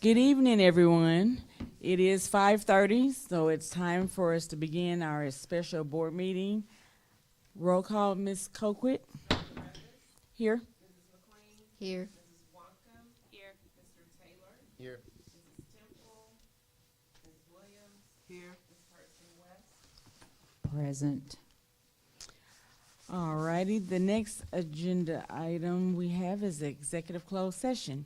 Good evening, everyone. It is 5:30, so it's time for us to begin our special board meeting. Roll call, Ms. Coquit. Here. Here. Here. Here. Present. All righty, the next agenda item we have is executive closed session.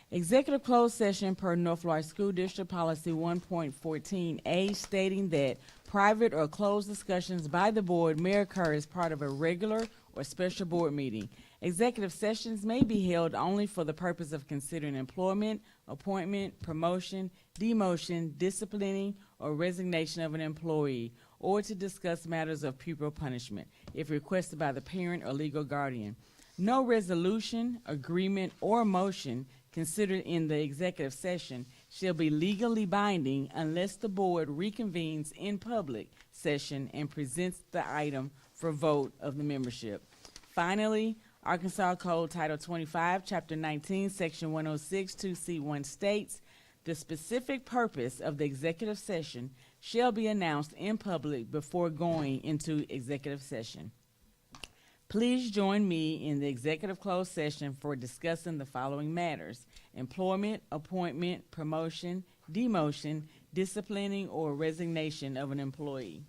Executive closed session per North Florida School District Policy 1.14A stating that private or closed discussions by the board may occur as part of a regular or special board meeting. Executive sessions may be held only for the purpose of considering employment, appointment, promotion, demotion, disciplining, or resignation of an employee, or to discuss matters of pupil punishment, if requested by the parent or legal guardian. No resolution, agreement, or motion considered in the executive session shall be legally binding unless the board reconvenes in public session and presents the item for vote of the membership. Finally, Arkansas Code Title 25, Chapter 19, Section 106, 2C1 states, the specific purpose of the executive session shall be announced in public before going into executive session. Please join me in the executive closed session for discussing the following matters: employment, appointment, promotion, demotion, disciplining, or resignation of an employee.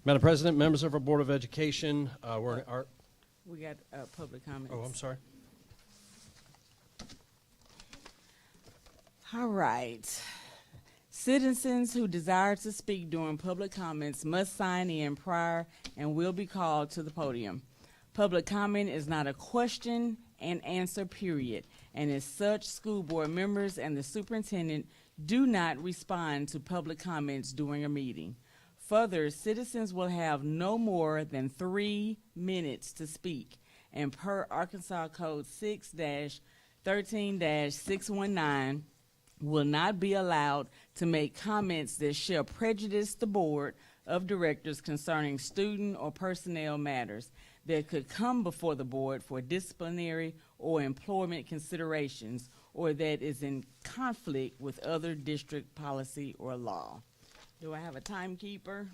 Madam President, members of our Board of Education, we're in our, We got public comments. oh, I'm sorry. All right. Citizens who desire to speak during public comments must sign in prior and will be called to the podium. Public comment is not a question and answer period, and as such, school board members and the superintendent do not respond to public comments during a meeting. Further, citizens will have no more than 3 minutes to speak, and per Arkansas Code 6-13-619, will not be allowed to make comments that shall prejudice the board of directors concerning student or personnel matters that could come before the board for disciplinary or employment considerations, or that is in conflict with other district policy or law. Do I have a timekeeper?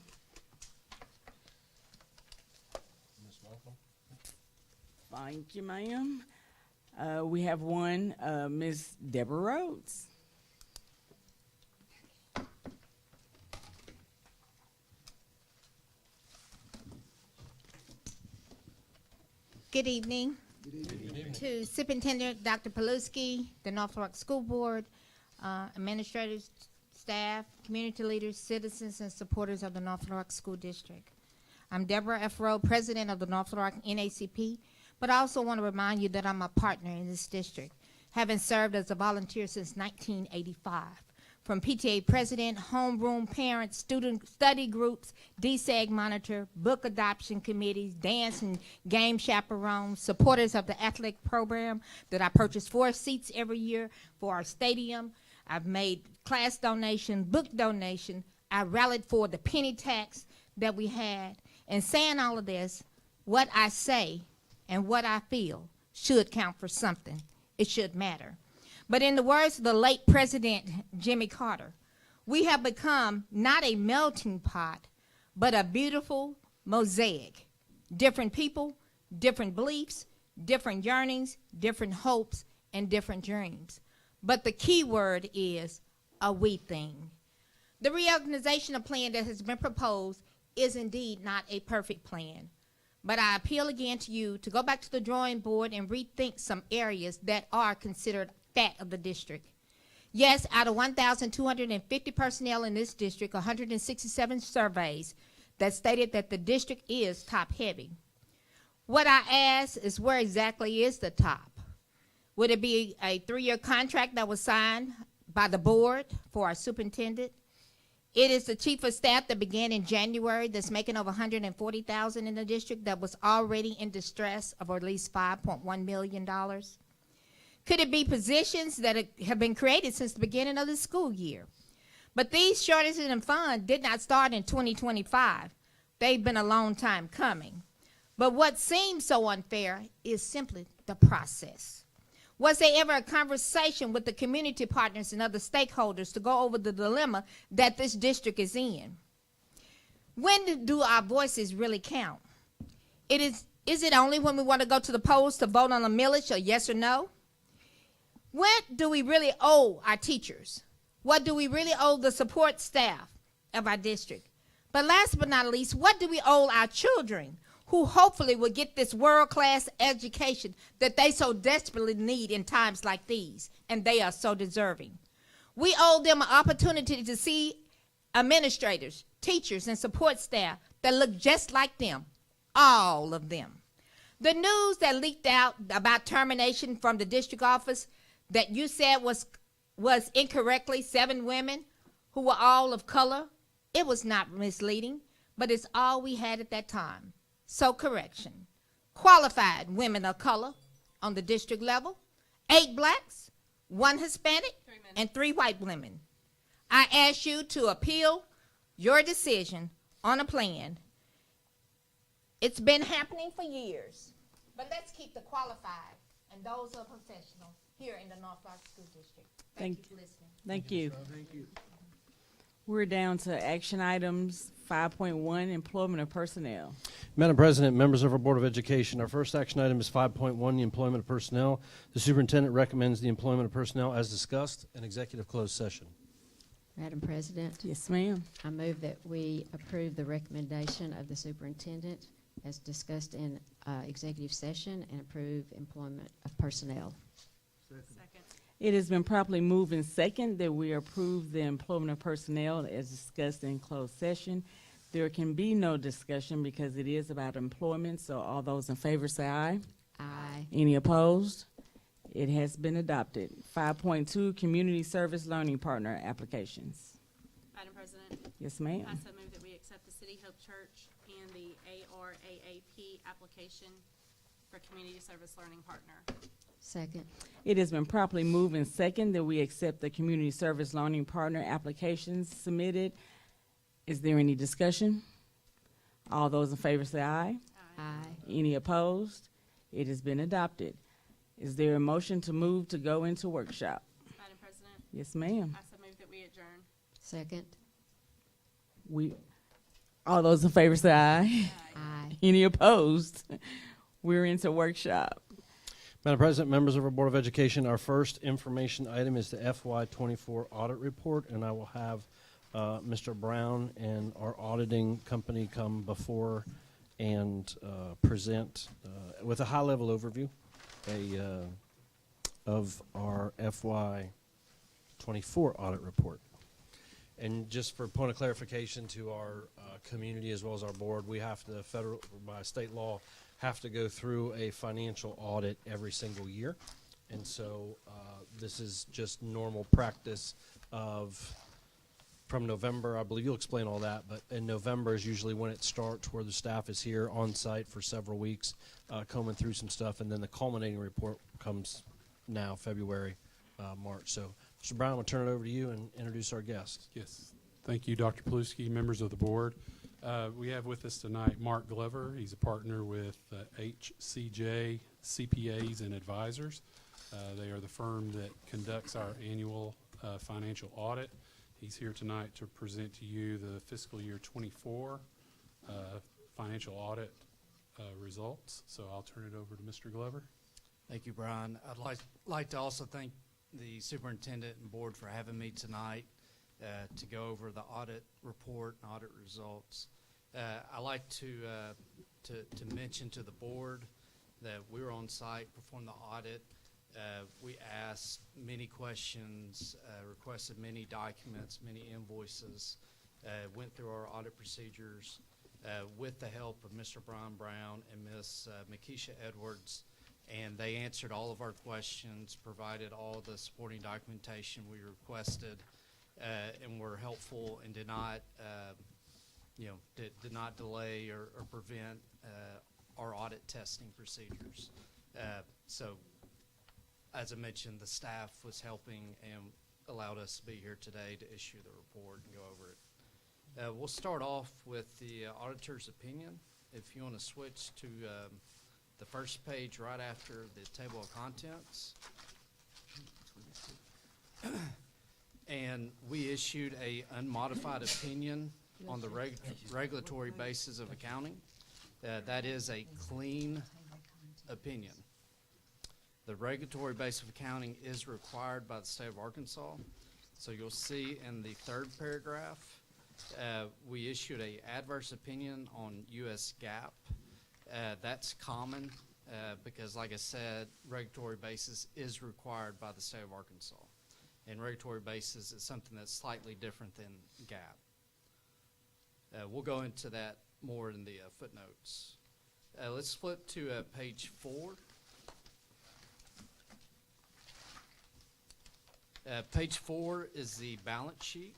Thank you, ma'am. We have one, Ms. Deborah Rhodes. Good evening. To Superintendent Dr. Paluski, the North Little Rock School Board, administrators, staff, community leaders, citizens, and supporters of the North Little Rock School District. I'm Deborah F. Rowe, president of the North Little Rock NACP, but I also want to remind you that I'm a partner in this district, having served as a volunteer since 1985. From PTA president, homeroom parents, student study groups, DSEG monitor, book adoption committees, dance and game chaperones, supporters of the athletic program that I purchase 4 seats every year for our stadium. I've made class donation, book donation. I rallied for the penny tax that we had. And saying all of this, what I say and what I feel should count for something. It should matter. But in the words of the late President Jimmy Carter, we have become not a melting pot, but a beautiful mosaic. Different people, different beliefs, different yearnings, different hopes, and different dreams. But the key word is a we thing. The reorganizational plan that has been proposed is indeed not a perfect plan. But I appeal again to you to go back to the drawing board and rethink some areas that are considered fat of the district. Yes, out of 1,250 personnel in this district, 167 surveys that stated that the district is top heavy. What I ask is, where exactly is the top? Would it be a 3-year contract that was signed by the board for our superintendent? It is the chief of staff that began in January that's making over $140,000 in the district that was already in distress of at least $5.1 million. Could it be positions that have been created since the beginning of the school year? But these shortages in funds did not start in 2025. They've been a long time coming. But what seems so unfair is simply the process. Was there ever a conversation with the community partners and other stakeholders to go over the dilemma that this district is in? When do our voices really count? Is it only when we want to go to the polls to vote on a millage, or yes or no? What do we really owe our teachers? What do we really owe the support staff of our district? But last but not least, what do we owe our children, who hopefully will get this world-class education that they so desperately need in times like these, and they are so deserving? We owe them an opportunity to see administrators, teachers, and support staff that look just like them, all of them. The news that leaked out about termination from the district office that you said was incorrectly 7 women who were all of color, it was not misleading, but it's all we had at that time. So correction, qualified women of color on the district level, 8 blacks, 1 Hispanic, and 3 white women. I ask you to appeal your decision on a plan. It's been happening for years, but let's keep the qualified and those who are professionals here in the North Little Rock School District. Thank you for listening. Thank you. We're down to action items 5.1, employment of personnel. Madam President, members of our Board of Education, our first action item is 5.1, the employment of personnel. The superintendent recommends the employment of personnel as discussed in executive closed session. Madam President, Yes, ma'am. I move that we approve the recommendation of the superintendent as discussed in executive session and approve employment of personnel. Second. It has been properly moved in second that we approve the employment of personnel as discussed in closed session. There can be no discussion because it is about employment, so all those in favor say aye. Aye. Any opposed? It has been adopted. 5.2, Community Service Learning Partner Applications. Madam President, Yes, ma'am. I so move that we accept the City Hope Church and the ARAAP application for Community Service Learning Partner. Second. It has been properly moved in second that we accept the Community Service Learning Partner applications submitted. Is there any discussion? All those in favor say aye. Aye. Any opposed? It has been adopted. Is there a motion to move to go into workshop? Madam President, Yes, ma'am. I so move that we adjourn. Second. All those in favor say aye. Aye. Any opposed? We're into workshop. Madam President, members of our Board of Education, our first information item is the FY24 audit report, and I will have Mr. Brown and our auditing company come before and present with a high-level overview of our FY24 audit report. And just for point of clarification to our community as well as our board, we have to, by state law, have to go through a financial audit every single year. And so this is just normal practice from November. I believe you'll explain all that, but in November is usually when it starts, where the staff is here on site for several weeks, combing through some stuff, and then the culminating report comes now, February, March. So, Mr. Brown, we'll turn it over to you and introduce our guest. Yes. Thank you, Dr. Paluski, members of the board. We have with us tonight Mark Glover. He's a partner with HCJ CPAs and Advisors. They are the firm that conducts our annual financial audit. He's here tonight to present to you the fiscal year 24 financial audit results. So I'll turn it over to Mr. Glover. Thank you, Brian. I'd like to also thank the superintendent and board for having me tonight to go over the audit report and audit results. I like to mention to the board that we were on site, performed the audit. We asked many questions, requested many documents, many invoices, went through our audit procedures with the help of Mr. Brian Brown and Ms. Makisha Edwards, and they answered all of our questions, provided all the supporting documentation we requested, and were helpful and did not delay or prevent our audit testing procedures. So, as I mentioned, the staff was helping and allowed us to be here today to issue the report and go over it. We'll start off with the auditor's opinion. If you want to switch to the first page right after the table of contents. And we issued a unmodified opinion on the regulatory basis of accounting. That is a clean opinion. The regulatory basis of accounting is required by the state of Arkansas. So you'll see in the third paragraph, we issued an adverse opinion on U.S. GAAP. That's common because, like I said, regulatory basis is required by the state of Arkansas. And regulatory basis is something that's slightly different than GAAP. We'll go into that more in the footnotes. Let's flip to page 4. Page 4 is the balance sheet.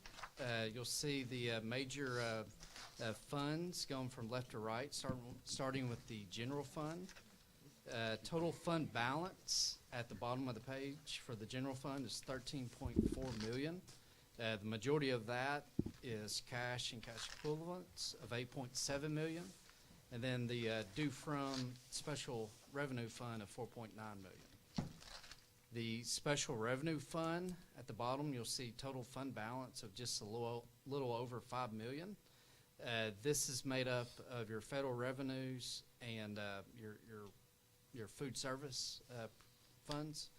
You'll see the major funds going from left to right, starting with the general fund. Total fund balance at the bottom of the page for the general fund is $13.4 million. The majority of that is cash and cash equivalents of $8.7 million, and then the due from special revenue fund of $4.9 million. The special revenue fund at the bottom, you'll see total fund balance of just a little over $5 million. This is made up of your federal revenues and your food service funds.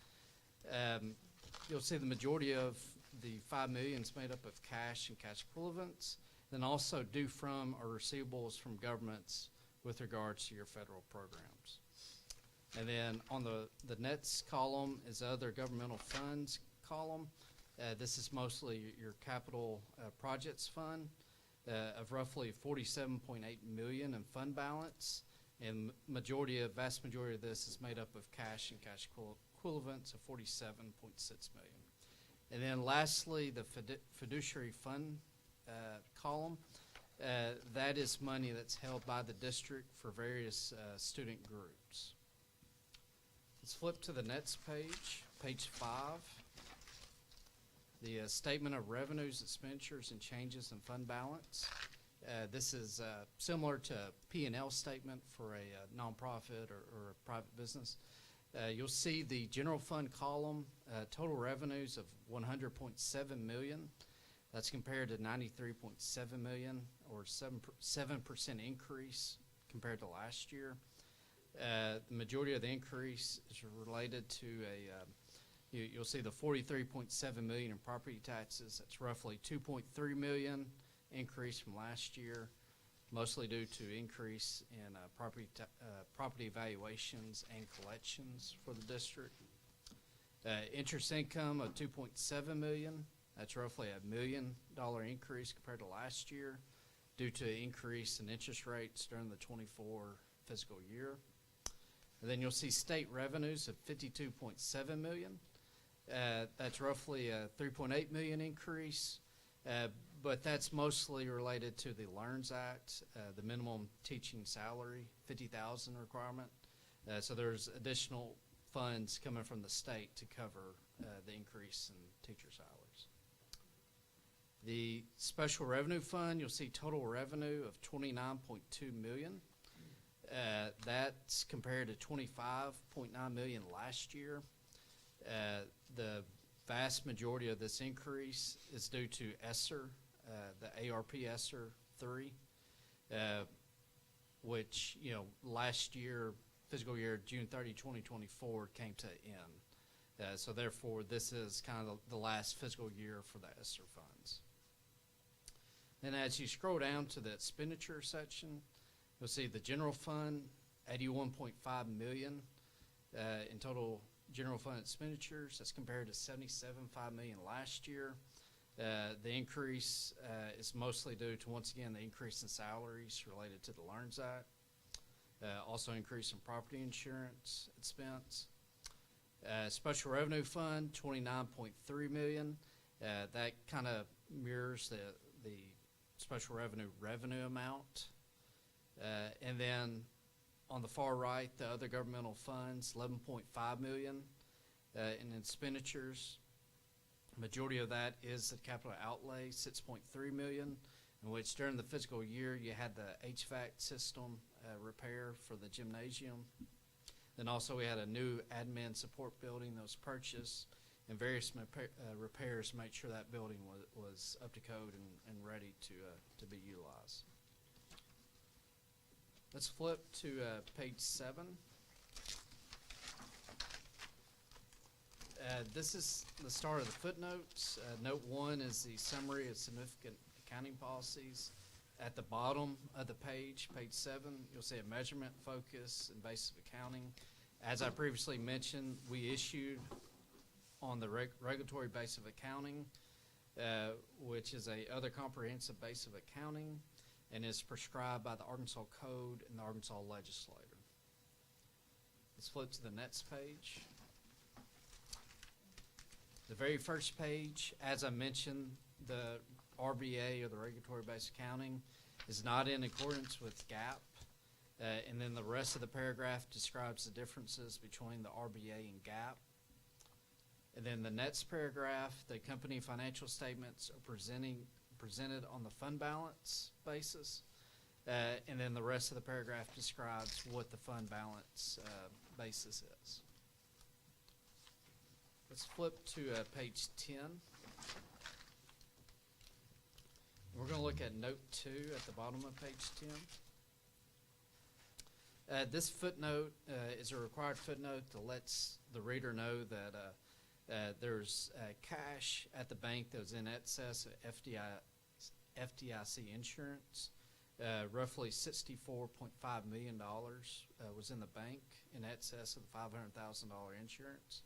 You'll see the majority of the $5 million is made up of cash and cash equivalents, then also due from or receivables from governments with regards to your federal programs. And then on the next column is other governmental funds column. This is mostly your capital projects fund of roughly $47.8 million in fund balance, and vast majority of this is made up of cash and cash equivalents of $47.6 million. And then lastly, the fiduciary fund column. That is money that's held by the district for various student groups. Let's flip to the next page, page 5. The statement of revenues, expenditures, and changes in fund balance. This is similar to a P&L statement for a nonprofit or a private business. You'll see the general fund column, total revenues of $100.7 million. That's compared to $93.7 million, or 7% increase compared to last year. The majority of the increase is related to you'll see the $43.7 million in property taxes. That's roughly $2.3 million increase from last year, mostly due to increase in property evaluations and collections for the district. Interest income of $2.7 million. That's roughly $1 million increase compared to last year due to increase in interest rates during the 24 fiscal year. And then you'll see state revenues of $52.7 million. That's roughly a $3.8 million increase, but that's mostly related to the LEARNS Act, the minimum teaching salary, $50,000 requirement. So there's additional funds coming from the state to cover the increase in teacher salaries. The special revenue fund, you'll see total revenue of $29.2 million. That's compared to $25.9 million last year. The vast majority of this increase is due to ESSER, the ARP ESSER 3, which, last year, fiscal year June 30, 2024, came to end. So therefore, this is kind of the last fiscal year for the ESSER funds. And as you scroll down to the expenditure section, you'll see the general fund, $81.5 million in total general fund expenditures. That's compared to $77.5 million last year. The increase is mostly due to, once again, the increase in salaries related to the LEARNS Act. Also increase in property insurance expense. Special revenue fund, $29.3 million. That kind of mirrors the special revenue amount. And then on the far right, the other governmental funds, $11.5 million in expenditures. Majority of that is the capital outlay, $6.3 million, in which during the fiscal year you had the HVAC system repair for the gymnasium. Then also we had a new admin support building that was purchased, and various repairs to make sure that building was up to code and ready to be utilized. Let's flip to page 7. This is the start of the footnotes. Note 1 is the summary of significant accounting policies. At the bottom of the page, page 7, you'll see a measurement, focus, and basis of accounting. As I previously mentioned, we issued on the regulatory base of accounting, which is a other comprehensive base of accounting, and is prescribed by the Arkansas Code and the Arkansas Legislature. Let's flip to the next page. The very first page, as I mentioned, the RBA, or the regulatory based accounting, is not in accordance with GAAP. And then the rest of the paragraph describes the differences between the RBA and GAAP. And then the next paragraph, the company financial statements are presented on the fund balance basis. And then the rest of the paragraph describes what the fund balance basis is. Let's flip to page 10. We're going to look at note 2 at the bottom of page 10. This footnote is a required footnote that lets the reader know that There's cash at the bank that was in excess of FDIC insurance. Roughly $64.5 million was in the bank in excess of the $500,000 insurance.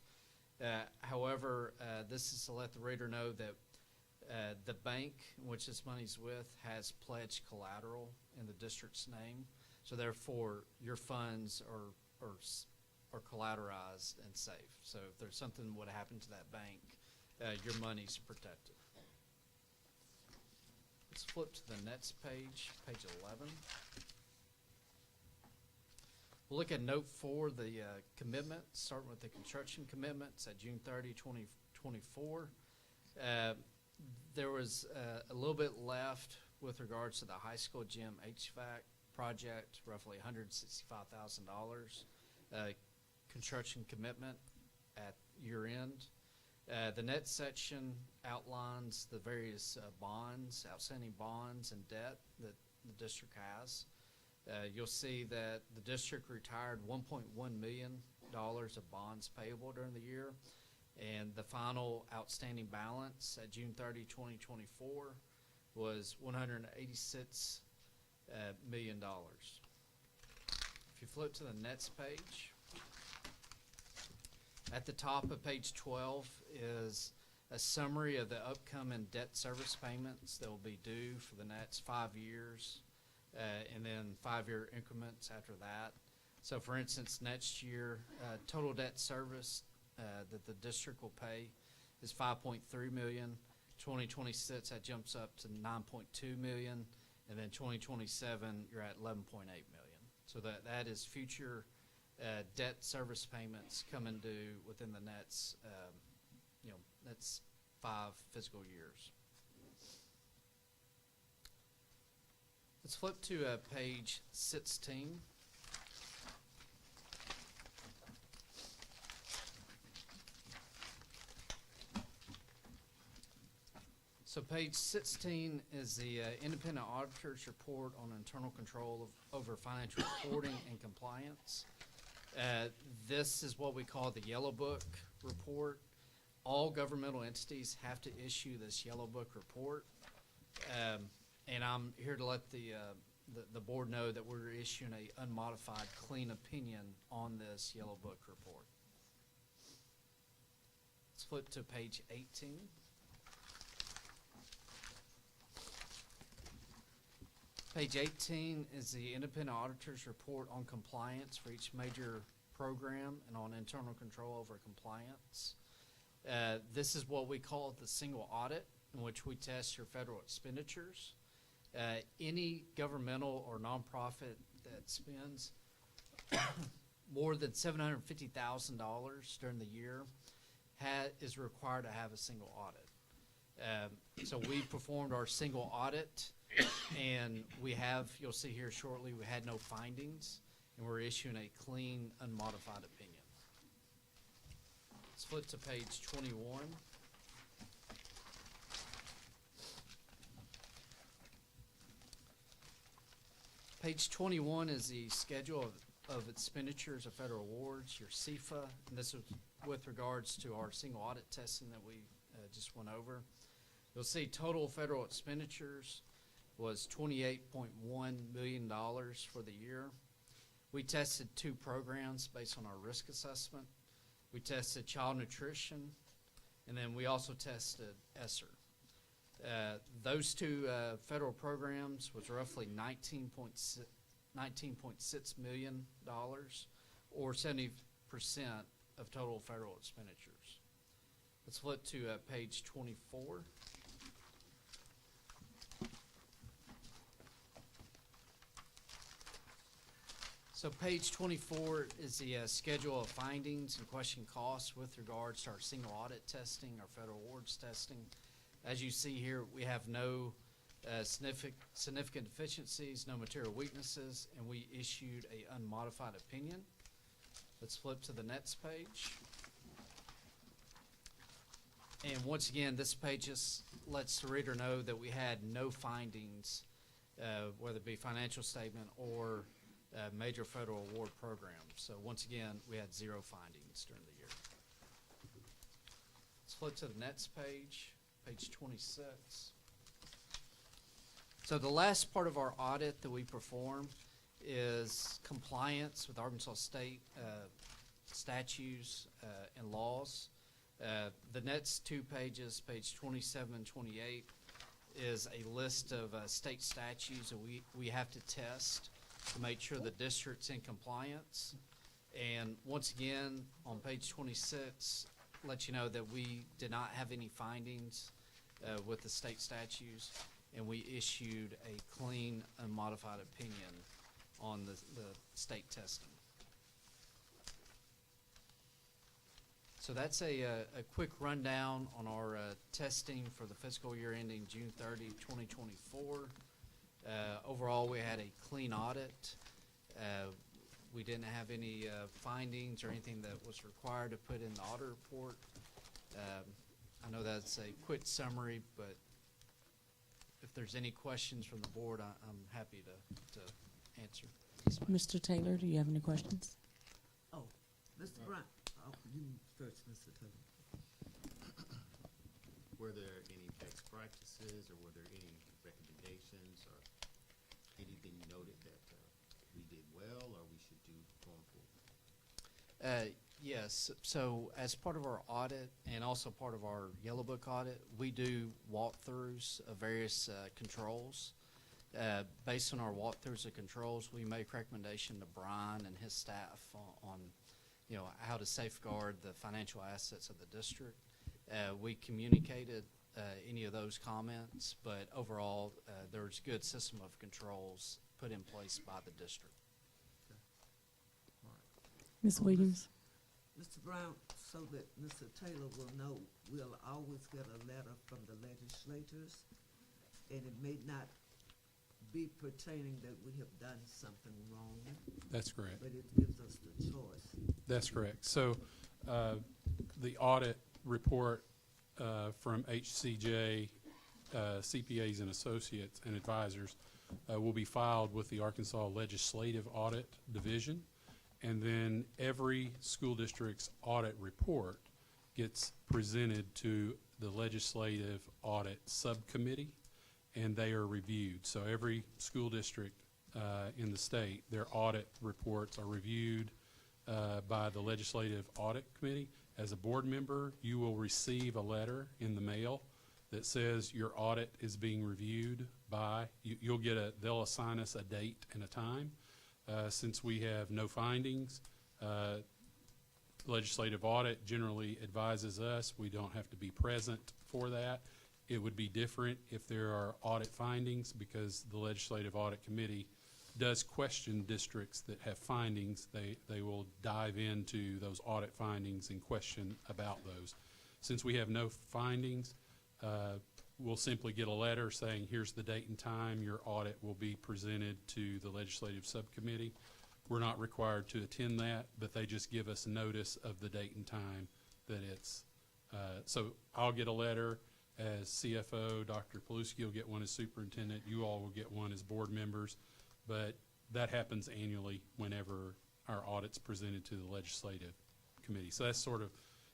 However, this is to let the reader know that the bank in which this money's with has pledged collateral in the district's name, so therefore your funds are collateralized and safe. So if there's something would happen to that bank, your money's protected. Let's flip to the next page, page 11. We'll look at note 4, the commitments, starting with the construction commitments at June 30, 2024. There was a little bit left with regards to the high school gym HVAC project, roughly $165,000 construction commitment at year end. The next section outlines the various bonds, outstanding bonds and debt that the district has. You'll see that the district retired $1.1 million of bonds payable during the year, and the final outstanding balance at June 30, 2024 was $186 million. If you flip to the next page, at the top of page 12 is a summary of the upcoming debt service payments that will be due for the next 5 years, and then 5-year increments after that. So for instance, next year, total debt service that the district will pay is $5.3 million. 2026, that jumps up to $9.2 million, and then 2027, you're at $11.8 million. So that is future debt service payments coming due within the next, next 5 fiscal years. Let's flip to page 16. So page 16 is the independent auditor's report on internal control over financial reporting and compliance. This is what we call the Yellow Book report. All governmental entities have to issue this Yellow Book report. And I'm here to let the board know that we're issuing a unmodified clean opinion on this Yellow Book report. Let's flip to page 18. Page 18 is the independent auditor's report on compliance for each major program and on internal control over compliance. This is what we call the single audit, in which we test your federal expenditures. Any governmental or nonprofit that spends more than $750,000 during the year is required to have a single audit. So we performed our single audit, and you'll see here shortly, we had no findings, and we're issuing a clean, unmodified opinion. Let's flip to page 21. Page 21 is the schedule of expenditures of federal awards, your CFA, and this is with regards to our single audit testing that we just went over. You'll see total federal expenditures was $28.1 million for the year. We tested 2 programs based on our risk assessment. We tested child nutrition, and then we also tested ESSER. Those 2 federal programs was roughly $19.6 million, or 70% of total federal expenditures. Let's flip to page 24. So page 24 is the schedule of findings and question costs with regards to our single audit testing, our federal awards testing. As you see here, we have no significant deficiencies, no material weaknesses, and we issued a unmodified opinion. Let's flip to the next page. And once again, this page just lets the reader know that we had no findings, whether it be financial statement or major federal award programs. So once again, we had 0 findings during the year. Let's flip to the next page, page 26. So the last part of our audit that we perform is compliance with Arkansas State statutes and laws. The next two pages, page 27 and 28, is a list of state statutes that we have to test to make sure the district's in compliance. And once again, on page 26, let you know that we did not have any findings with the state statutes, and we issued a clean, unmodified opinion on the state testing. So that's a quick rundown on our testing for the fiscal year ending June 30, 2024. Overall, we had a clean audit. We didn't have any findings or anything that was required to put in the audit report. I know that's a quick summary, but if there's any questions from the board, I'm happy to answer. Yes, ma'am. Mr. Taylor, do you have any questions? Oh, Mr. Brown, oh, you first, Mr. Taylor. Were there any best practices, or were there any recommendations, or anything you noted that we did well, or we should do going forward? Yes, so as part of our audit and also part of our Yellow Book audit, we do walkthroughs of various controls. Based on our walkthroughs of controls, we make recommendation to Brian and his staff on how to safeguard the financial assets of the district. We communicated any of those comments, but overall, there's a good system of controls put in place by the district. Ms. Williams? Mr. Brown, so that Mr. Taylor will know, we'll always get a letter from the legislators, and it may not be pertaining that we have done something wrong, That's correct. but it gives us the choice. That's correct. So the audit report from HCJ, CPAs and Associates and Advisors will be filed with the Arkansas Legislative Audit Division. And then every school district's audit report gets presented to the Legislative Audit Subcommittee, and they are reviewed. So every school district in the state, their audit reports are reviewed by the Legislative Audit Committee. As a board member, you will receive a letter in the mail that says your audit is being reviewed by, they'll assign us a date and a time. Since we have no findings, legislative audit generally advises us we don't have to be present for that. It would be different if there are audit findings, because the Legislative Audit Committee does question districts that have findings. They will dive into those audit findings and question about those. Since we have no findings, we'll simply get a letter saying, here's the date and time your audit will be presented to the legislative subcommittee. We're not required to attend that, but they just give us notice of the date and time that it's, so I'll get a letter as CFO, Dr. Paluski will get one as superintendent, you all will get one as board members, but that happens annually whenever our audit's presented to the legislative committee. So that's sort of,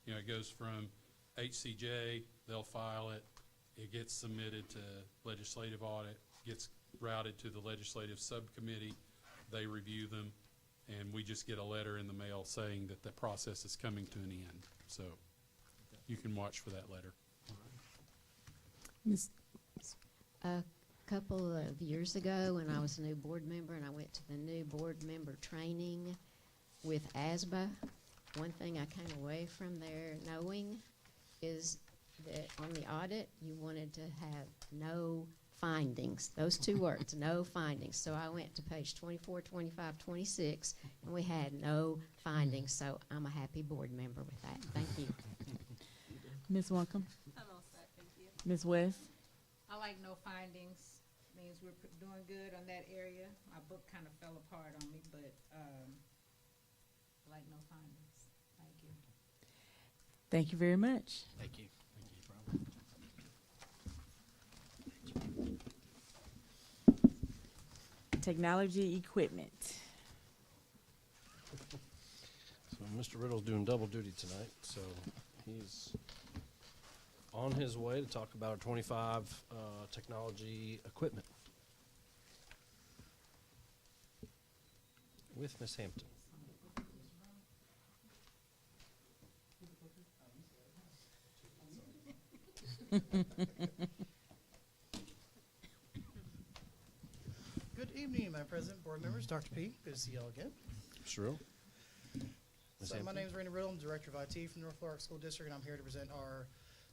it goes from HCJ, they'll file it, it gets submitted to legislative audit, gets routed to the legislative subcommittee, they review them, and we just get a letter in the mail saying that the process is coming to an end. So you can watch for that letter. Ms. A couple of years ago, when I was a new board member and I went to the new board member training with ASBA, one thing I came away from there knowing is that on the audit, you wanted to have no findings. Those two words, no findings. So I went to page 24, 25, 26, and we had no findings. So I'm a happy board member with that. Thank you. Ms. Wancom? I'm all set, thank you. Ms. West? I like no findings, means we're doing good on that area. My book kind of fell apart on me, but I like no findings. Thank you. Thank you very much. Thank you. Technology equipment. So Mr. Riddle's doing double duty tonight, so he's on his way to talk about our 25 technology equipment with Ms. Hampton. Good evening, my president, board members, Dr. P. Good to see y'all again. Sure. Ms. So my Hampton? name is Randy Riddle. I'm Director of IT from North Florida School District, and I'm here to present our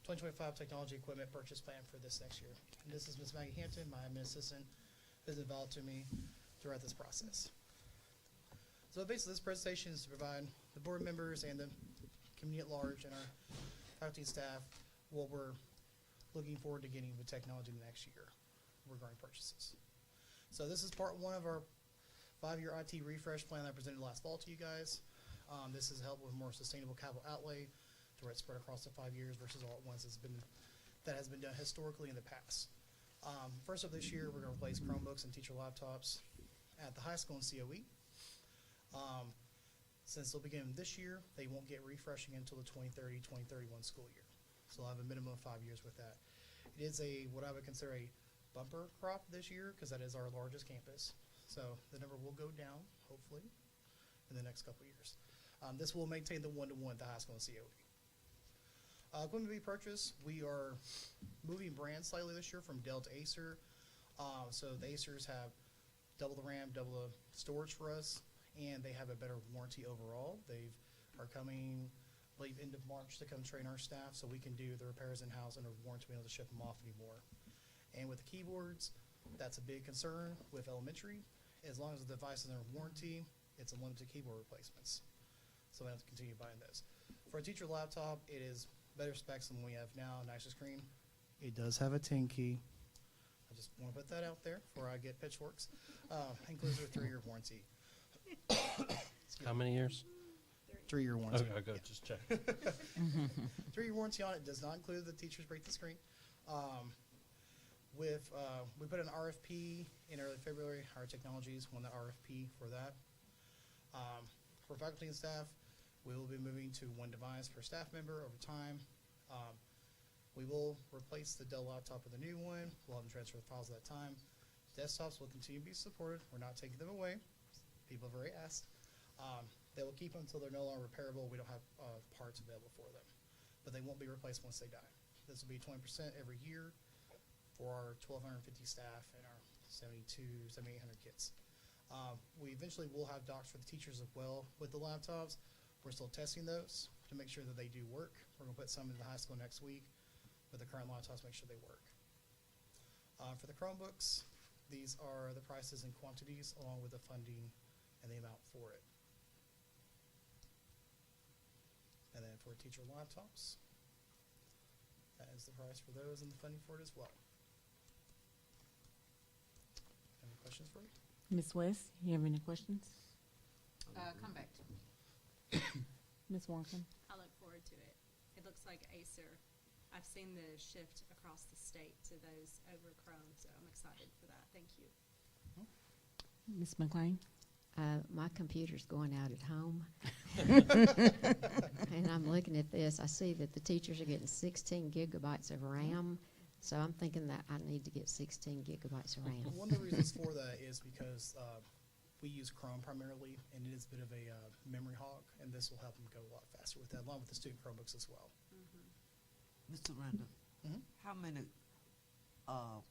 2025 technology equipment purchase plan for this next year. And this is Ms. Maggie Hampton, my admin assistant, who's involved to me throughout this process. So basically, this presentation is to provide the board members and the community at large and our faculty and staff what we're looking forward to getting with technology next year regarding purchases. So this is part one of our 5-year IT refresh plan that I presented last fall to you guys. This has helped with more sustainable capital outlay to where it's spread across the 5 years versus all at once that has been done historically in the past. First up this year, we're going to replace Chromebooks and teacher laptops at the high school and COE. Since they'll begin this year, they won't get refreshing until the 2030-2031 school year. So they'll have a minimum of 5 years with that. It is what I would consider a bumper crop this year because that is our largest campus. So the number will go down, hopefully, in the next couple of years. This will maintain the one-to-one at the high school and COE. Equipment to be purchased, we are moving brands slightly this year from Dell to Acer. So the Acers have double the RAM, double the storage for us, and they have a better warranty overall. They are coming, I believe, end of March to come train our staff so we can do the repairs in-house under warranty, be able to ship them off anymore. And with the keyboards, that's a big concern with elementary. As long as the device is under warranty, it's unlimited keyboard replacements. So we have to continue buying those. For a teacher laptop, it is better specs than we have now, nicer screen. It does have a 10 key. I just want to put that out there before I get pitchforks. Includes a 3-year warranty. How many years? 3-year warranty. Okay, good. Yeah. Just check. 3-year warranty on it does not include the teachers break the screen. We put an RFP in early February. Our Technologies won the RFP for that. For faculty and staff, we will be moving to one device per staff member over time. We will replace the Dell laptop with a new one. We'll have them transfer the files at that time. Desktops will continue to be supported. We're not taking them away. People have already asked. They will keep them until they're no longer repairable. We don't have parts available for them. But they won't be replaced once they die. This will be 20% every year for our 1,250 staff and our 7,800 kids. We eventually will have docks for the teachers as well with the laptops. We're still testing those to make sure that they do work. We're going to put some in the high school next week with the current laptops, make sure they work. For the Chromebooks, these are the prices and quantities along with the funding and the amount for it. And then for teacher laptops, that is the price for those and the funding for it as well. Any questions for me? Ms. West, you have any questions? Come back to me. Ms. Warren? I look forward to it. It looks like Acer. I've seen the shift across the state to those over Chrome, so I'm excited for that. Thank you. Ms. McLean? My computer's going out at home. And I'm looking at this. I see that the teachers are getting 16 gigabytes of RAM. So I'm thinking that I need to get 16 gigabytes of RAM. One of the reasons for that is because we use Chrome primarily, and it is a bit of a memory hog, and this will help them go a lot faster with that, along with the student Chromebooks as well. Mr. Randall, Mhm. how many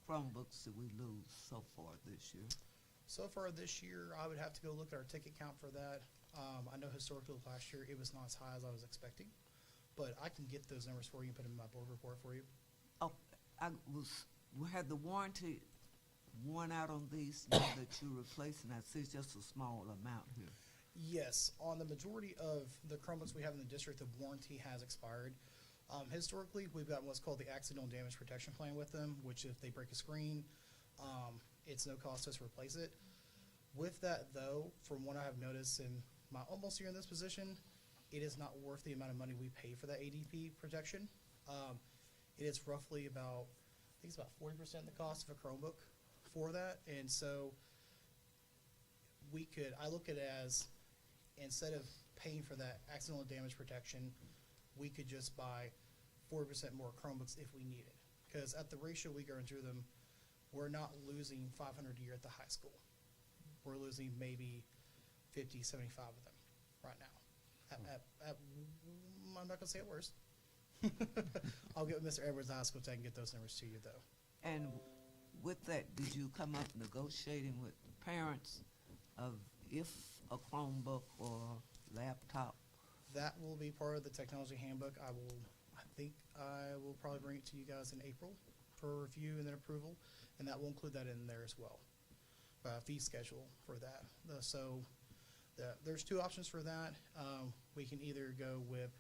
Chromebooks did we lose so far this year? So far this year, I would have to go look at our ticket count for that. I know historically last year it was not as high as I was expecting, but I can get those numbers for you and put them in my board report for you. Oh, we had the warranty worn out on these now that you're replacing. I see it's just a small amount here. Yes, on the majority of the Chromebooks we have in the district, the warranty has expired. Historically, we've got what's called the accidental damage protection plan with them, which if they break a screen, it's no cost to us to replace it. With that, though, from what I have noticed in my almost year in this position, it is not worth the amount of money we pay for that ADP protection. It is roughly about, I think it's about 40% the cost of a Chromebook for that. And so I look at it as, instead of paying for that accidental damage protection, we could just buy 40% more Chromebooks if we need it. Because at the ratio we go through them, we're not losing 500 a year at the high school. We're losing maybe 50, 75 of them right now. I'm not going to say it worse. I'll get with Mr. Edwards High School so I can get those numbers to you, though. And with that, did you come up negotiating with parents of if a Chromebook or laptop? That will be part of the technology handbook. I think I will probably bring it to you guys in April for review and then approval, and that will include that in there as well. Fee schedule for that. There's two options for that. We can either go with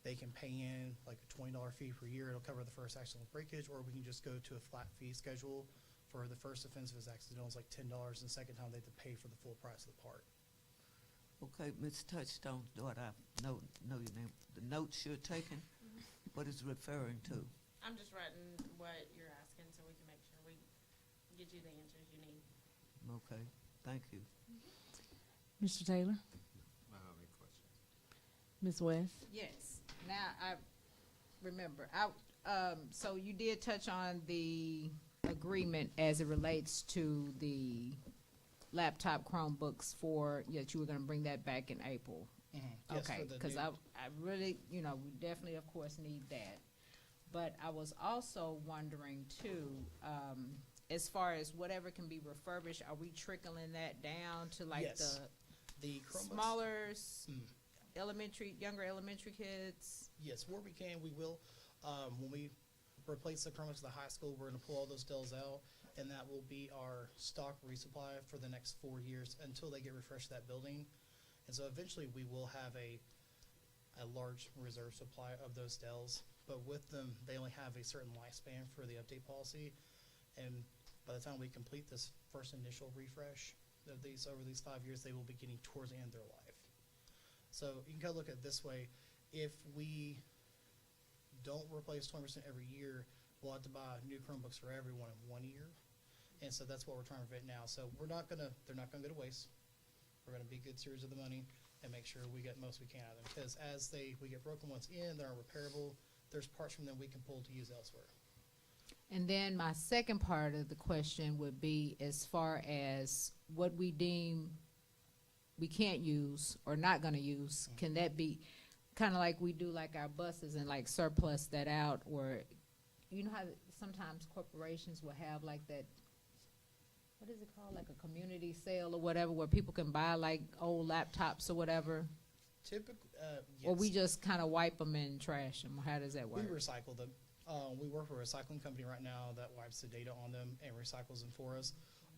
they can pay in like a $20 fee per year. It'll cover the first accidental breakage, or we can just go to a flat fee schedule for the first offense if it's accidental. It's like $10, and the second time they have to pay for the full price of the part. Okay, Ms. Touchstone's daughter, I know your name. The notes you're taking, what is referring to? I'm just writing what you're asking so we can make sure we get you the answers you need. Okay, thank you. Mr. Taylor? I don't have any questions. Ms. West? Yes. Now I remember. So you did touch on the agreement as it relates to the laptop Chromebooks that you were going to bring that back in April. Mm-hmm. Yes, Okay, for the because new- I really, we definitely, of course, need that. But I was also wondering, too, as far as whatever can be refurbished, are we trickling that down to like Yes. The Chromebooks. smaller, Mm. younger elementary kids? Yes, where we can, we will. When we replace the Chromebooks at the high school, we're going to pull all those Dells out, and that will be our stock resupply for the next 4 years until they get refreshed that building. And so eventually we will have a large reserve supply of those Dells, but with them, they only have a certain lifespan for the update policy. And by the time we complete this first initial refresh of these over these 5 years, they will be getting towards the end of their life. So you can kind of look at it this way. If we don't replace 20% every year, we'll have to buy new Chromebooks for everyone in 1 year. And so that's what we're trying to prevent now. So they're not going to go to waste. We're going to be good stewards of the money and make sure we get most we can out of them. Because as we get broken ones in, they're unrepairable. There's parts from them we can pull to use elsewhere. And then my second part of the question would be as far as what we deem we can't use or not going to use, can that be kind of like we do like our buses and like surplus that out? Or you know how sometimes corporations will have like that, what is it called, like a community sale or whatever, where people can buy like old laptops or whatever? Typically, yes. Or we just kind of wipe them and trash them? How does that work? We recycle them. We work for a recycling company right now that wipes the data on them and recycles them for us.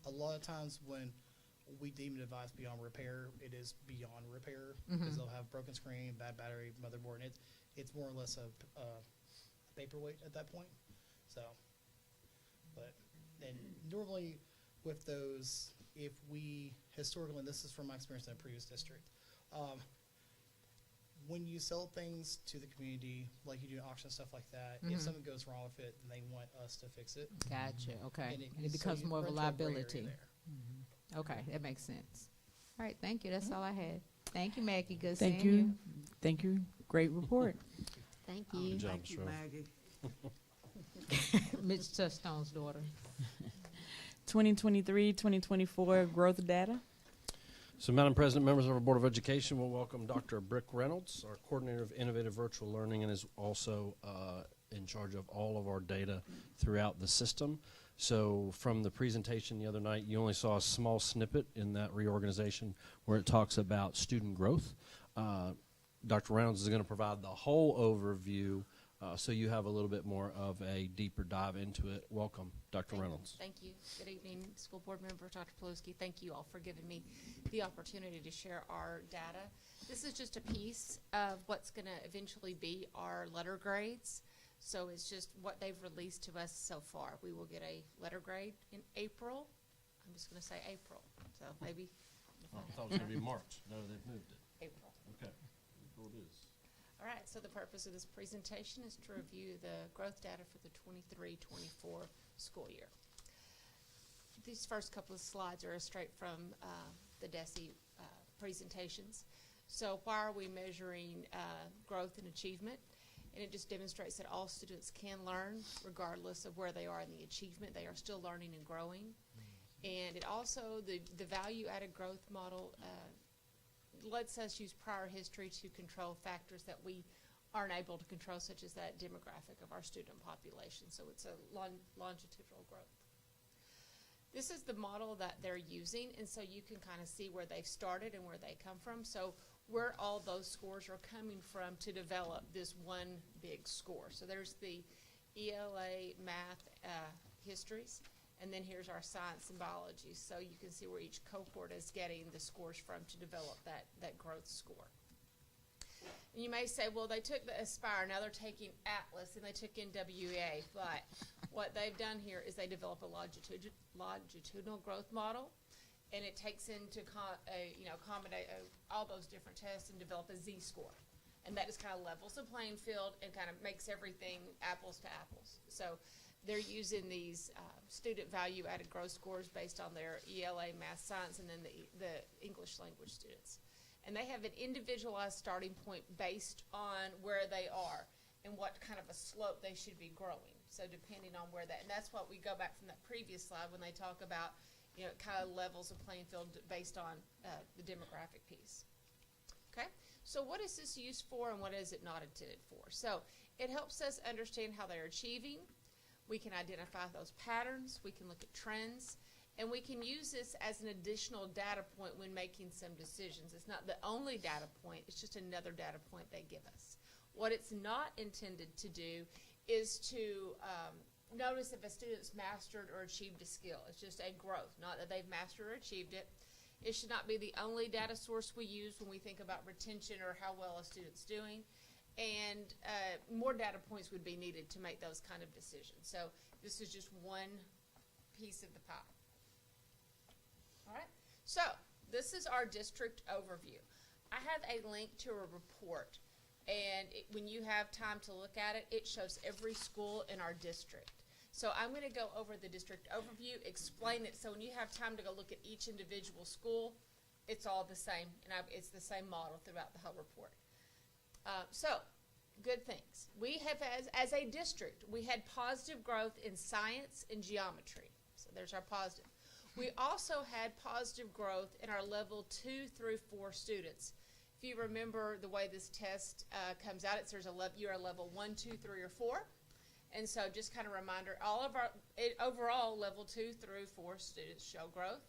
A lot of times when we deem a device beyond repair, it is beyond repair because they'll have broken screen, bad battery, motherboard, and it's more or less a paperweight at that point. So, but then normally with those, if we historically, and this is from my experience in a previous district, when you sell things to the community, like you do auction stuff like that, if something goes wrong with it, then they want us to fix it. Gotcha. Okay. And it so becomes you more of a run into gray area liability. there. Okay, that makes sense. All right, thank you. That's all I had. Thank you, Maggie. Good Thank seeing you. Thank you. Great report. Thank you. Good job, Thank you, Cheryl. Maggie. Mitch Touchstone's daughter. 2023-2024 growth data. So, Madam President, members of our Board of Education, we'll welcome Dr. Brick Reynolds, our Coordinator of Innovative Virtual Learning, and is also in charge of all of our data throughout the system. So from the presentation the other night, you only saw a small snippet in that reorganization where it talks about student growth. Dr. Reynolds is going to provide the whole overview so you have a little bit more of a deeper dive into it. Welcome, Dr. Reynolds. Thank you. Good evening, school board member, Dr. Pelosi. Thank you all for giving me the opportunity to share our data. This is just a piece of what's going to eventually be our letter grades. So it's just what they've released to us so far. We will get a letter grade in April. I'm just going to say April. So maybe I thought it was going to be March. No, they've moved it. April. Okay. April it is. All right, so the purpose of this presentation is to review the growth data for the 23-24 school year. These first couple of slides are straight from the DESE presentations. So why are we measuring growth and achievement? and it just demonstrates that all students can learn regardless of where they are in the achievement. They are still learning and growing. And it also, the value-added growth model lets us use prior history to control factors that we aren't able to control, such as that demographic of our student population. So it's a longitudinal growth. This is the model that they're using, and so you can kind of see where they've started and where they come from. So where all those scores are coming from to develop this one big score. So there's the ELA math histories, and then here's our science and biology. So you can see where each cohort is getting the scores from to develop that growth score. And you may say, well, they took the Aspire, now they're taking Atlas, and they took NWEA. But what they've done here is they develop a longitudinal growth model, and it takes into accommodate all those different tests and develop a Z-score. And that just kind of levels the playing field and kind of makes everything apples to apples. So they're using these student value-added growth scores based on their ELA, math, science, and then the English language students. And they have an individualized starting point based on where they are and what kind of a slope they should be growing. So depending on where that, and that's what we go back from that previous slide when they talk about, it kind of levels the playing field based on the demographic piece. Okay, so what is this used for and what is it not intended for? So it helps us understand how they're achieving. We can identify those patterns. We can look at trends. And we can use this as an additional data point when making some decisions. It's not the only data point. It's just another data point they give us. What it's not intended to do is to notice if a student's mastered or achieved a skill. It's just a growth, not that they've mastered or achieved it. It should not be the only data source we use when we think about retention or how well a student's doing. And more data points would be needed to make those kind of decisions. So this is just one piece of the pie. All right, so this is our district overview. I have a link to a report, and when you have time to look at it, it shows every school in our district. So I'm going to go over the district overview, explain it, so when you have time to go look at each individual school, it's all the same, and it's the same model throughout the whole report. So, good things. We have, as a district, we had positive growth in science and geometry. So there's our positive. We also had positive growth in our level 2 through 4 students. If you remember the way this test comes out, it says you're a level 1, 2, 3, or 4. And so just kind of a reminder, all of our overall level 2 through 4 students show growth.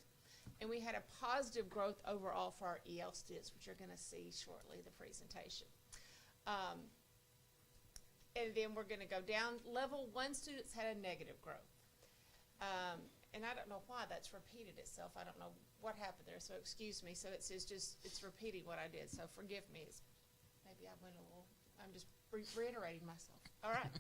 And we had a positive growth overall for our EL students, which you're going to see shortly in the presentation. And then we're going to go down. Level 1 students had a negative growth. And I don't know why that's repeated itself. I don't know what happened there, so excuse me. So it says it's repeating what I did, so forgive me. Maybe I went a little, I'm just reiterating myself. All right,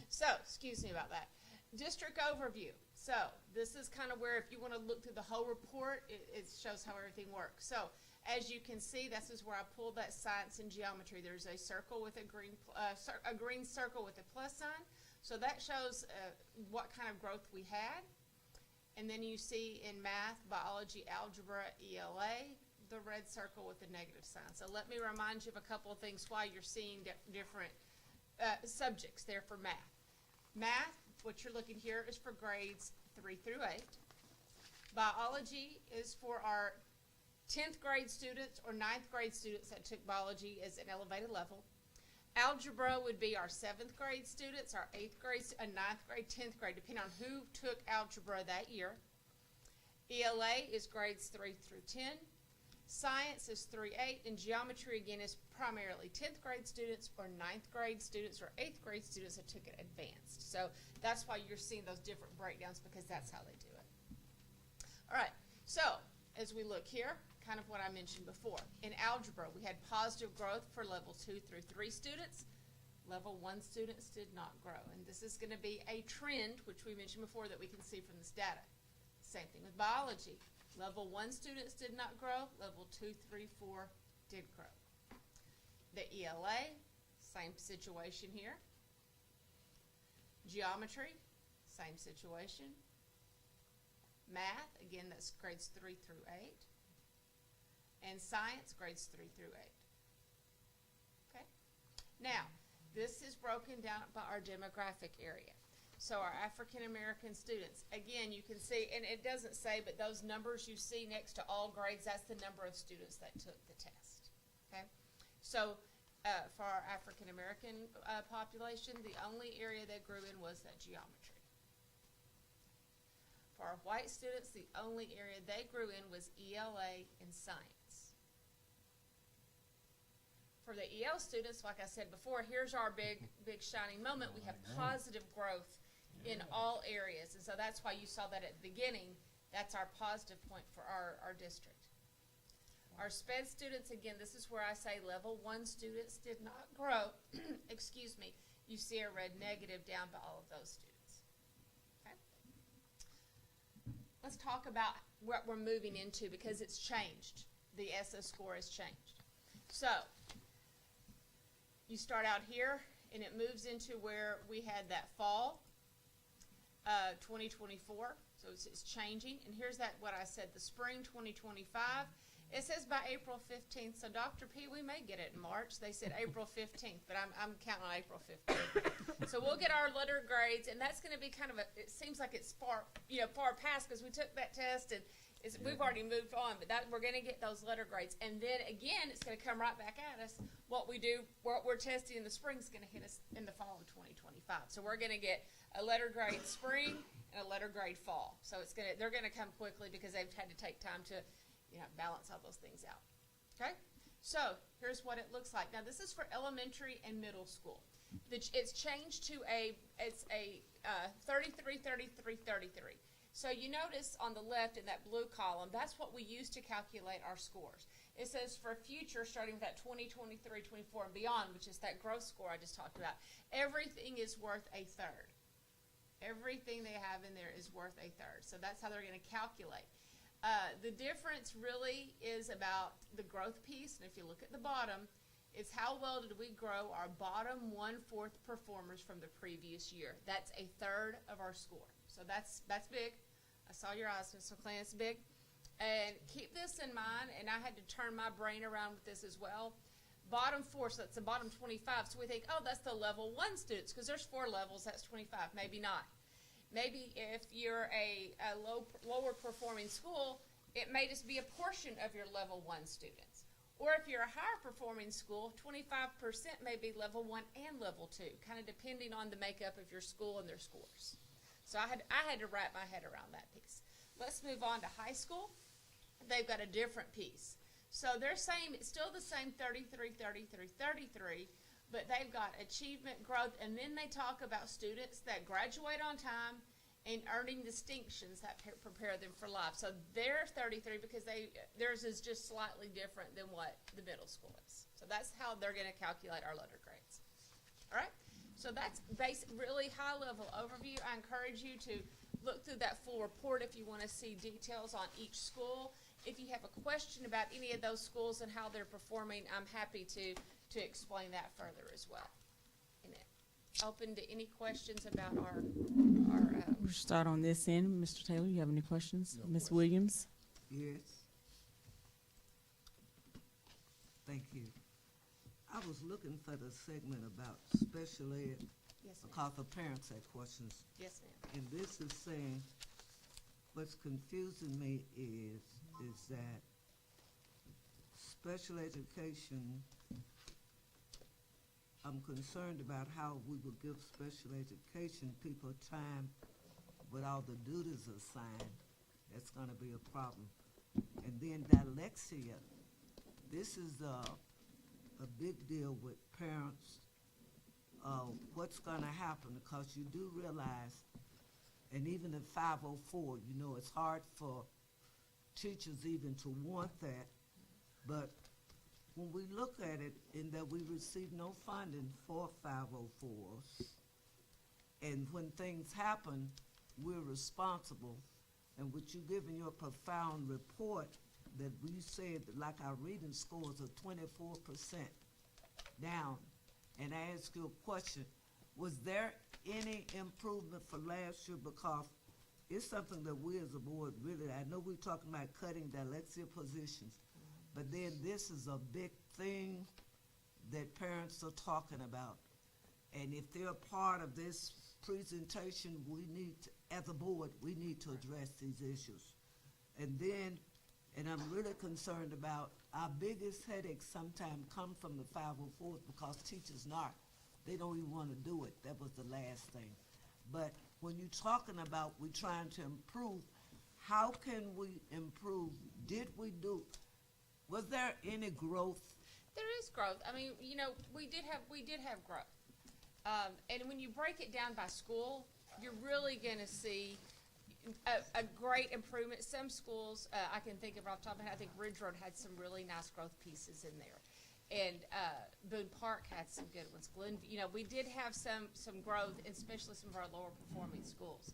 so excuse me about that. District overview. So this is kind of where if you want to look through the whole report, it shows how everything works. So as you can see, this is where I pulled that science and geometry. There's a circle with a green circle with a plus sign. So that shows what kind of growth we had. And then you see in math, biology, algebra, ELA, the red circle with the negative sign. So let me remind you of a couple of things why you're seeing different subjects there for math. Math, what you're looking here is for grades 3 through 8. Biology is for our 10th grade students or 9th grade students that took biology as an elevated level. Algebra would be our 7th grade students, our 8th grade, 9th grade, 10th grade, depending on who took algebra that year. ELA is grades 3 through 10. Science is 3-8, and geometry, again, is primarily 10th grade students or 9th grade students or 8th grade students that took it advanced. So that's why you're seeing those different breakdowns, because that's how they do it. All right, so as we look here, kind of what I mentioned before. In algebra, we had positive growth for level 2 through 3 students. Level 1 students did not grow. And this is going to be a trend, which we mentioned before, that we can see from this data. Same thing with biology. Level 1 students did not grow. Level 2, 3, 4 did grow. The ELA, same situation here. Geometry, same situation. Math, again, that's grades 3 through 8. And science, grades 3 through 8. Okay? Now, This is broken down by our demographic area. So our African American students, again, you can see, and it doesn't say, but those numbers you see next to all grades, that's the number of students that took the test. Okay? So for our African American population, the only area that grew in was that geometry. For our white students, the only area they grew in was ELA and science. For the EL students, like I said before, here's our big shining moment. We have positive growth in all areas. And so that's why you saw that at the beginning. That's our positive point for our district. Our SPED students, again, this is where I say level 1 students did not grow. Excuse me. You see a red negative down by all of those students. Okay? Let's talk about what we're moving into because it's changed. The SS score has changed. So, you start out here, and it moves into where we had that fall, 2024. So it's changing. And here's that what I said, the spring 2025. It says by April 15th. So Dr. P, we may get it in March. They said April 15th, but I'm counting on April 15th. So we'll get our letter grades, and that's going to be kind of it seems like it's far past because we took that test and we've already moved on, but we're going to get those letter grades. And then again, it's going to come right back at us. What we're testing in the spring is going to hit us in the fall of 2025. So we're going to get a letter grade spring and a letter grade fall. So they're going to come quickly because they've had to take time to balance all those things out. Okay? So here's what it looks like. Now this is for elementary and middle school. It's changed to it's a 33, 33, 33. So you notice on the left in that blue column, that's what we use to calculate our scores. It says for future, starting with that 2023, 24, and beyond, which is that growth score I just talked about, everything is worth a third. Everything they have in there is worth a third. So that's how they're going to calculate. The difference really is about the growth piece, and if you look at the bottom, it's how well did we grow our bottom 1/4 performers from the previous year. That's a third of our score. So that's big. I saw your eyes, Mr. McLean, it's big. And keep this in mind, and I had to turn my brain around with this as well. Bottom 4, so that's the bottom 25. So we think, oh, that's the level 1 students, because there's 4 levels, that's 25. Maybe not. Maybe if you're a lower performing school, it may just be a portion of your level 1 students. Or if you're a higher performing school, 25% may be level 1 and level 2, kind of depending on the makeup of your school and their scores. So I had to wrap my head around that piece. Let's move on to high school. They've got a different piece. So they're saying it's still the same 33, 33, 33, but they've got achievement growth, and then they talk about students that graduate on time and earning distinctions that prepare them for life. So they're 33 because theirs is just slightly different than what the middle school is. So that's how they're going to calculate our letter grades. All right? So that's really high-level overview. I encourage you to look through that full report if you want to see details on each school. If you have a question about any of those schools and how they're performing, I'm happy to explain that further as well. And open to any questions about our We'll start on this end. Mr. Taylor, you have any questions? No Ms. questions. Williams? Yes. Thank you. I was looking for the segment about special ed Yes, ma'am. because the parents had questions. Yes, ma'am. And this is saying, what's confusing me is that special education, I'm concerned about how we will give special education people time with all the duties assigned. That's gonna be a problem. And then dyslexia, this is a big deal with parents. What's gonna happen, because you do realize, and even in 504, you know, it's hard for teachers even to want that, but when we look at it in that we receive no funding for 504s, and when things happen, we're responsible. And what you give in your profound report, that we said that like our reading scores are 24% down, and I ask you a question, was there any improvement for last year? Because it's something that we as a board really, I know we're talking about cutting dyslexia positions, but then this is a big thing that parents are talking about. And if they're part of this presentation, we need to, as a board, we need to address these issues. And then, and I'm really concerned about, our biggest headaches sometimes come from the 504s because teachers they don't even want to do it. That was the last thing. But when you're talking about we're trying to improve, how can we improve? Was there any growth? There is growth. I mean, you know, we did have growth. And when you break it down by school, you're really going to see a great improvement. Some schools, I can think of off the top of my head, I think Ridge Road had some really nice growth pieces in there. And Boone Park had some good ones. You know, we did have some growth, especially some of our lower performing schools.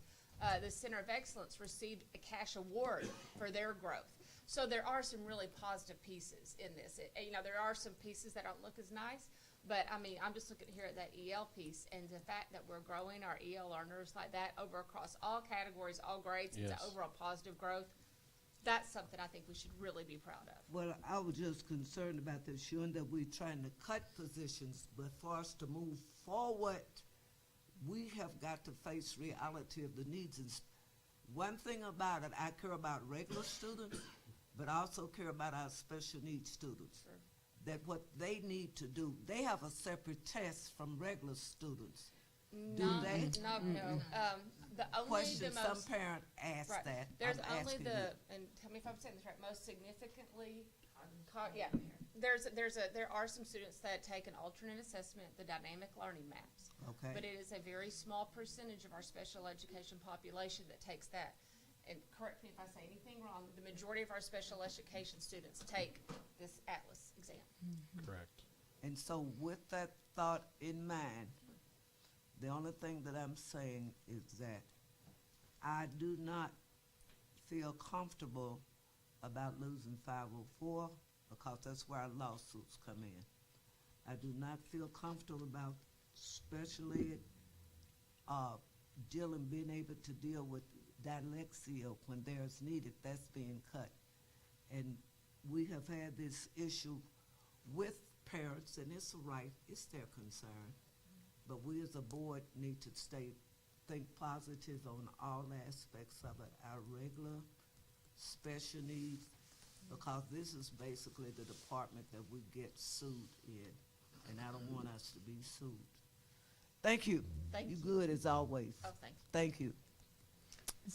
The Center of Excellence received a cash award for their growth. So there are some really positive pieces in this. You know, there are some pieces that don't look as nice, but I mean, I'm just looking here at that EL piece, and the fact that we're growing our EL learners like that over across all categories, all grades, it's an overall positive growth. That's something I think we should really be proud of. Well, I was just concerned about this, showing that we're trying to cut positions, but for us to move forward, we have got to face reality of the needs. And one thing about it, I care about regular students, but I also care about our special needs students. Sure. That what they need to do, they have a separate test from regular students. Do they? No. Some parent asked Right. that. There's I'm only asking the, you. and tell me if I'm saying this right, most significantly, there are some students that take an alternate assessment, the dynamic learning maps. Okay. But it is a very small percentage of our special education population that takes that. And correct me if I say anything wrong, the majority of our special education students take this Atlas exam. Correct. And so with that thought in mind, the only thing that I'm saying is that I do not feel comfortable about losing 504 because that's where our lawsuits come in. I do not feel comfortable about special ed being able to deal with dyslexia when there's needed. That's being cut. And we have had this issue with parents, and it's a right, it's their concern. But we as a board need to think positive on all aspects of it, our regular, special needs, because this is basically the department that we get sued in, and I don't want us to be sued. Thank you. Thank you. Good as always. Oh, thank you. Thank you.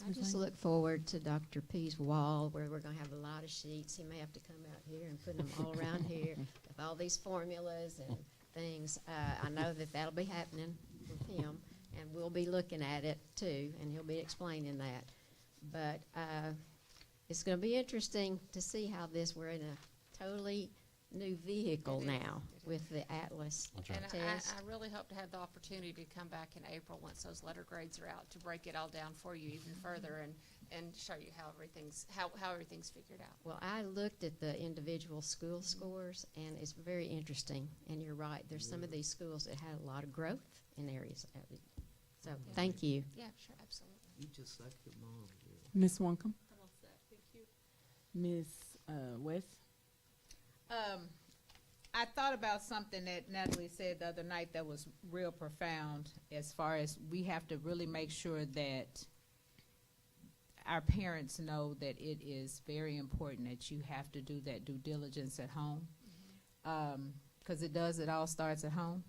I just look forward to Dr. P's wall where we're going to have a lot of sheets. He may have to come out here and put them all around here with all these formulas and things. I know that that'll be happening with him, and we'll be looking at it too, and he'll be explaining that. But it's going to be interesting to see how we're in a totally new vehicle now with the Atlas And test. I really hope to have the opportunity to come back in April once those letter grades are out to break it all down for you even further and show you how everything's figured out. Well, I looked at the individual school scores, and it's very interesting. And you're right, there's some of these schools that had a lot of growth in areas of it. So, thank you. Yeah, sure, absolutely. You just like your mom, girl. Ms. Wonkum, I'm all set. Thank you. Ms. West. I thought about something that Natalie said the other night that was real profound, as far as we have to really make sure that our parents know that it is very important that you have to do that due diligence at home, because it all starts at home.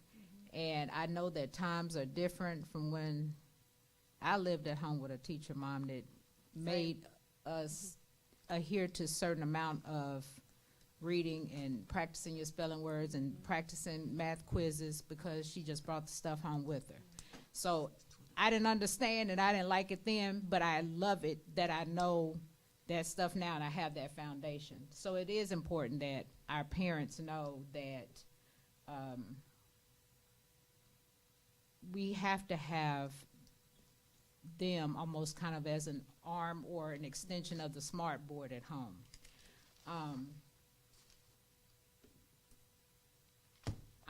And I know that times are different from when I lived at home with a teacher mom that made us adhere to a certain amount of reading and practicing your spelling words and practicing math quizzes because she just brought the stuff home with her. So I didn't understand and I didn't like it then, but I love it that I know that stuff now and I have that foundation. So it is important that our parents know that we have to have them almost kind of as an arm or an extension of the smart board at home.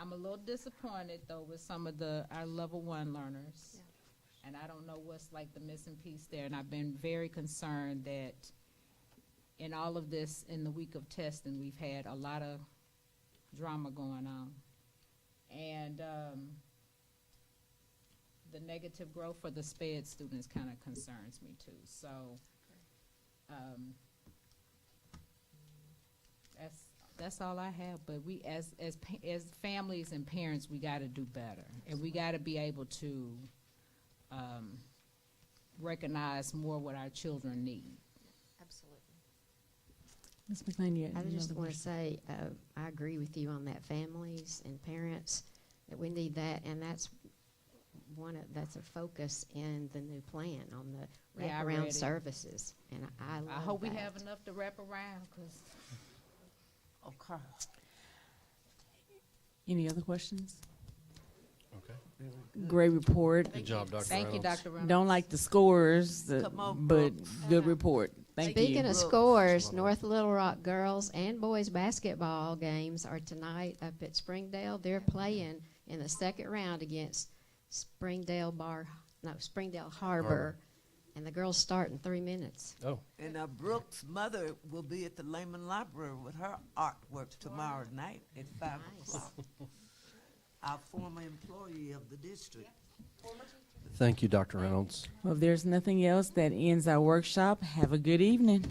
I'm a little disappointed though with some of our level 1 learners. And I don't know what's like the missing piece there. And I've been very concerned that in all of this, in the week of testing, we've had a lot of drama going on. And the negative growth for the SPED students kind of concerns me too. So, that's all I have. But we, as families and parents, we got to do better, and we got to be able to recognize more what our children need. Absolutely. Ms. McLean, you had I just another want to question? say, I agree with you on that, families and parents, that we need that, and that's that's a focus in the new plan on the Yeah, I read wraparound it. services, and I love I hope we that. have enough to wrap around, 'cause Okay. Any other questions? Okay. Great report. Good job, Dr. thank you, Reynolds. Dr. Reynolds. Don't like the scores, Come on, but Brooks. good report. Thank Speaking you. of scores, North Little Rock girls and boys basketball games are tonight up at Springdale. They're playing in the second round against Springdale Harbor, and the girls start in 3 minutes. Oh, And Brooks' mother will be at the Lehman Library with her artwork tomorrow night at 5 Nice. o'clock. Our former employee of the district. thank you, Dr. Reynolds. Well, if there's nothing else, that ends our workshop. Have a good evening.